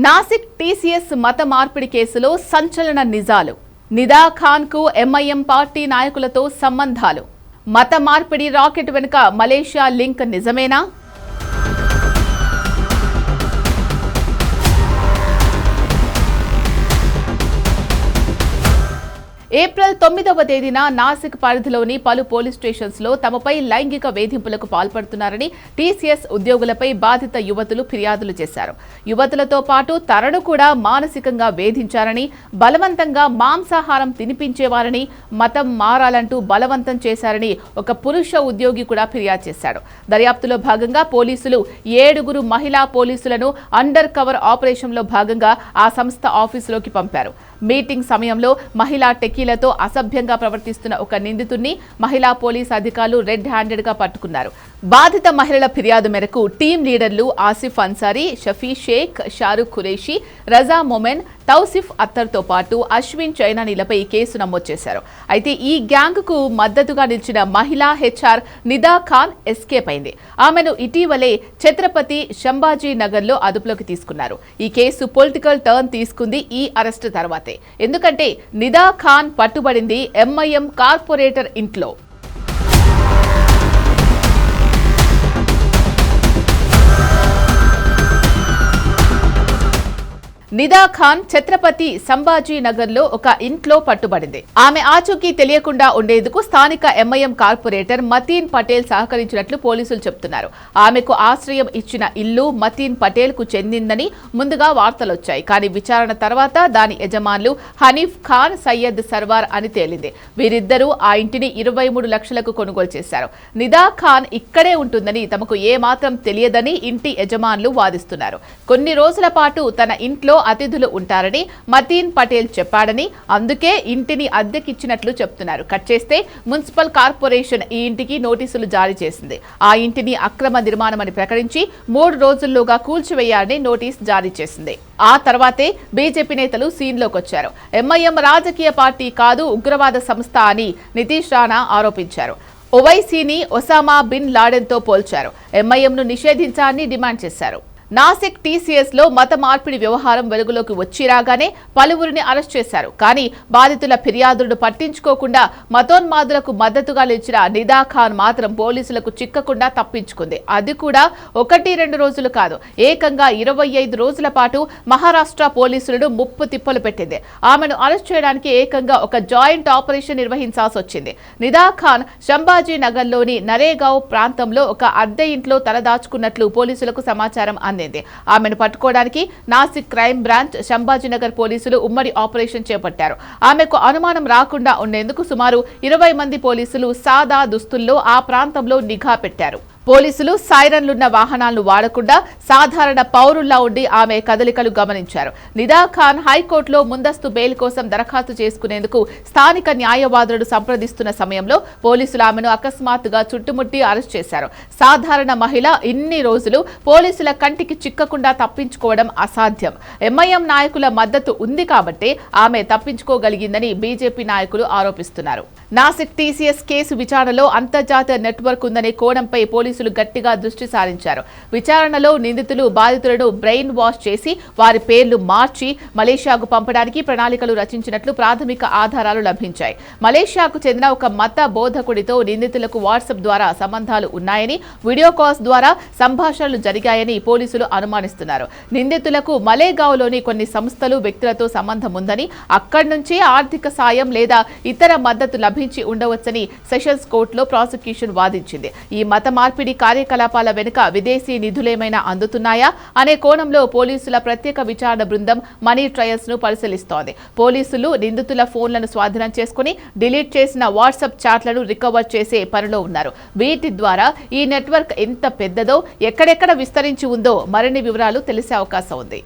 Nashik TCS మత మార్పిడి కేసులో సంచలన నిజాలు. నిదా ఖాన్కు ఎంఐఎం పార్టీ నాయకులతో సంబంధాలు. మత మార్పిడి రాకెట్ వెనుక మలేషియా లింక్ నిజమేనా? ఏప్రిల్ 9వ తేదీన నాసిక్ పరిధిలోని పలు పోలీస్ స్టేషన్స్ లో తమపై లైంగిక వేధింపులకు పాల్పడుతున్నారని టీసీఎస్ ఉద్యోగులపై బాధిత యువతులు ఫిర్యాదులు చేశారు. యువతులతో పాటు తనను కూడా మానసికంగా వేధించారని, బలవంతంగా మాంసాహారం తినిపించేవారని, మతం మారాలంటూ బలవంతం చేశారని ఒక పురుష ఉద్యోగి కూడా ఫిర్యాదు చేశాడు. దర్యాప్తులో భాగంగా పోలీసులు 7 మహిళా పోలీసులను అండర్ కవర్ ఆపరేషన్లో భాగంగా ఆ సంస్థ ఆఫీసులోకి పంపారు. మీటింగ్ సమయంలో మహిళా టెకీలతో అసభ్యంగా ప్రవర్తిస్తున్న ఒక నిందితుడిని మహిళా పోలీస్ అధికారులు రెడ్ హ్యాండెడ్ గా పట్టుకున్నారు. బాధిత మహిళల ఫిర్యాదు మేరకు టీం లీడర్లు ఆసిఫ్ అన్సారీ, షఫీ షేక్, షారుఖ్ ఖురేషి, రజా మొమెన్, తౌసిఫ్ అత్తర్తో పాటు అశ్విన్ చైనానీలపై కేసు నమోదు చేశారు. అయితే ఈ గ్యాంగ్ కు మద్దతుగా నిలిచిన మహిళా హెచ్ఆర్ నిదా ఖాన్ ఎస్కేప్ అయింది. ఆమెను ఇటీవలే ఛత్రపతి సంభాజీ నగర్ లో అదుపులోకి తీసుకున్నారు. ఈ కేసు పొలిటికల్ టర్న్ తీసుకుంది ఈ అరెస్టు తర్వాతే. ఎందుకంటే నిదా ఖాన్ పట్టుబడింది ఎంఐఎం కార్పొరేటర్ ఇంట్లో. నిదా ఖాన్ ఛత్రపతి సంభాజీ నగర్ లో ఒక ఇంట్లో పట్టుబడింది. ఆమె ఆచూకీ తెలియకుండా ఉండేందుకు స్థానిక ఎంఐఎం కార్పొరేటర్ మతీన్ పటేల్ సహకరించినట్లు పోలీసులు చెబుతున్నారు. ఆమెకు ఆశ్రయం ఇచ్చిన ఇల్లు మతీన్ పటేల్ కు చెందిందని ముందుగా వార్తలొచ్చాయి. కానీ విచారణ తర్వాత దాని యజమానులు హనీఫ్ ఖాన్, సయ్యద్ సర్వార్ అని తేలింది. వీరిద్దరూ ఆ ఇంటిని 23 లక్షలకు కొనుగోలు చేశారు. నిదా ఖాన్ ఇక్కడే ఉంటుందని తమకు ఏమాత్రం తెలియదని ఇంటి యజమానులు వాదిస్తున్నారు. కొన్ని రోజుల పాటు తన ఇంట్లో అతిథులు ఉంటారని మతీన్ పటేల్ చెప్పాడని, అందుకే ఇంటిని అద్దెకిచ్చినట్లు చెప్తున్నారు. కట్ చేస్తే మున్సిపల్ కార్పొరేషన్ ఈ ఇంటికి నోటీసులు జారీ చేసింది. ఆ ఇంటిని అక్రమ నిర్మాణమని ప్రకటించి 3 రోజుల్లోగా కూల్చివేయాలని నోటీస్ జారీ చేసింది. ఆ తర్వాతే బీజేపీ నేతలు సీన్లోకి వచ్చారు. ఎంఐఎం రాజకీయ పార్టీ కాదు, ఉగ్రవాద సంస్థ అని నితీష్ రాణా ఆరోపించారు. ఓవైసీని ఒసామా బిన్ లాడెన్తో పోల్చారు. ఎంఐఎంను నిషేధించాలని డిమాండ్ చేశారు. నాసిక్ టీసీఎస్ లో మత మార్పిడి వ్యవహారం వెలుగులోకి వచ్చిరాగానే పలువురిని అరెస్ట్ చేశారు. కానీ బాధితుల ఫిర్యాదులను పట్టించుకోకుండా మతోన్మాదులకు మద్దతుగా నిలిచిన నిదా ఖాన్ మాత్రం పోలీసులకు చిక్కకుండా తప్పించుకుంది. అది కూడా 1-2 రోజులు కాదు, ఏకంగా 25 రోజుల పాటు మహారాష్ట్ర పోలీసులను ముప్పు తిప్పలు పెట్టింది. ఆమెను అరెస్ట్ చేయడానికి ఏకంగా ఒక జాయింట్ ఆపరేషన్ నిర్వహించాల్సి వచ్చింది. నిదా ఖాన్ సంభాజీ నగర్లోని నరేగావ్ ప్రాంతంలో ఒక అద్దె ఇంట్లో తలదాచుకున్నట్లు పోలీసులకు సమాచారం అందింది. ఆమెను పట్టుకోవడానికి నాసిక్ క్రైమ్ బ్రాంచ్, సంభాజీనగర్ పోలీసులు ఉమ్మడి ఆపరేషన్ చేపట్టారు. ఆమెకు అనుమానం రాకుండా ఉండేందుకు సుమారు 20 మంది పోలీసులు సాదా దుస్తుల్లో ఆ ప్రాంతంలో నిఘా పెట్టారు. పోలీసులు సైరన్లున్న వాహనాలను వాడకుండా సాధారణ పౌరుల్లా ఉండి ఆమె కదలికలు గమనించారు. నిదా ఖాన్ హైకోర్టులో ముందస్తు బెయిల్ కోసం దరఖాస్తు చేసుకునేందుకు స్థానిక న్యాయవాదులను సంప్రదిస్తున్న సమయంలో పోలీసులు ఆమెను అకస్మాత్తుగా చుట్టుముట్టి అరెస్ట్ చేశారు. సాధారణ మహిళ ఇన్ని రోజులు పోలీసుల కంటికి చిక్కకుండా తప్పించుకోవడం అసాధ్యం. ఎంఐఎం నాయకుల మద్దతు ఉంది కాబట్టే ఆమె తప్పించుకోగలిగిందని బీజేపీ నాయకులు ఆరోపిస్తున్నారు. నాసిక్ టీసీఎస్ కేసు విచారణలో అంతర్జాతీయ నెట్వర్క్ ఉందనే కోణంపై పోలీసులు గట్టిగా దృష్టి సారించారు. విచారణలో నిందితులు బాధితులను బ్రెయిన్ వాష్ చేసి వారి పేర్లు మార్చి మలేషియాకు పంపడానికి ప్రణాళికలు రచించినట్లు ప్రాథమిక ఆధారాలు లభించాయి. మలేషియాకు చెందిన ఒక మత బోధకుడితో నిందితులకు వాట్సాప్ ద్వారా సంబంధాలు ఉన్నాయని, వీడియో కాల్స్ ద్వారా సంభాషణలు జరిగాయని పోలీసులు అనుమానిస్తున్నారు. నిందితులకు మలేగావ్లోని కొన్ని సంస్థలు, వ్యక్తులతో సంబంధం ఉందని, అక్కడి నుంచే ఆర్థిక సాయం లేదా ఇతర మద్దతు లభించి ఉండవచ్చని సెషన్స్ కోర్టులో ప్రాసిక్యూషన్ వాదించింది. ఈ మత మార్పిడి కార్యకలాపాల వెనుక విదేశీ నిధులేమైనా అందుతున్నాయా అనే కోణంలో పోలీసుల ప్రత్యేక విచారణ బృందం మనీ ట్రయల్స్ ను పరిశీలిస్తోంది. పోలీసులు నిందితుల ఫోన్లను స్వాధీనం చేసుకుని డిలీట్ చేసిన వాట్సాప్ చాట్లను రికవర్ చేసే పనిలో ఉన్నారు. వీటి ద్వారా ఈ నెట్వర్క్ ఎంత పెద్దదో, ఎక్కడెక్కడ విస్తరించి ఉందో మరిన్ని వివరాలు తెలిసే అవకాశం ఉంది.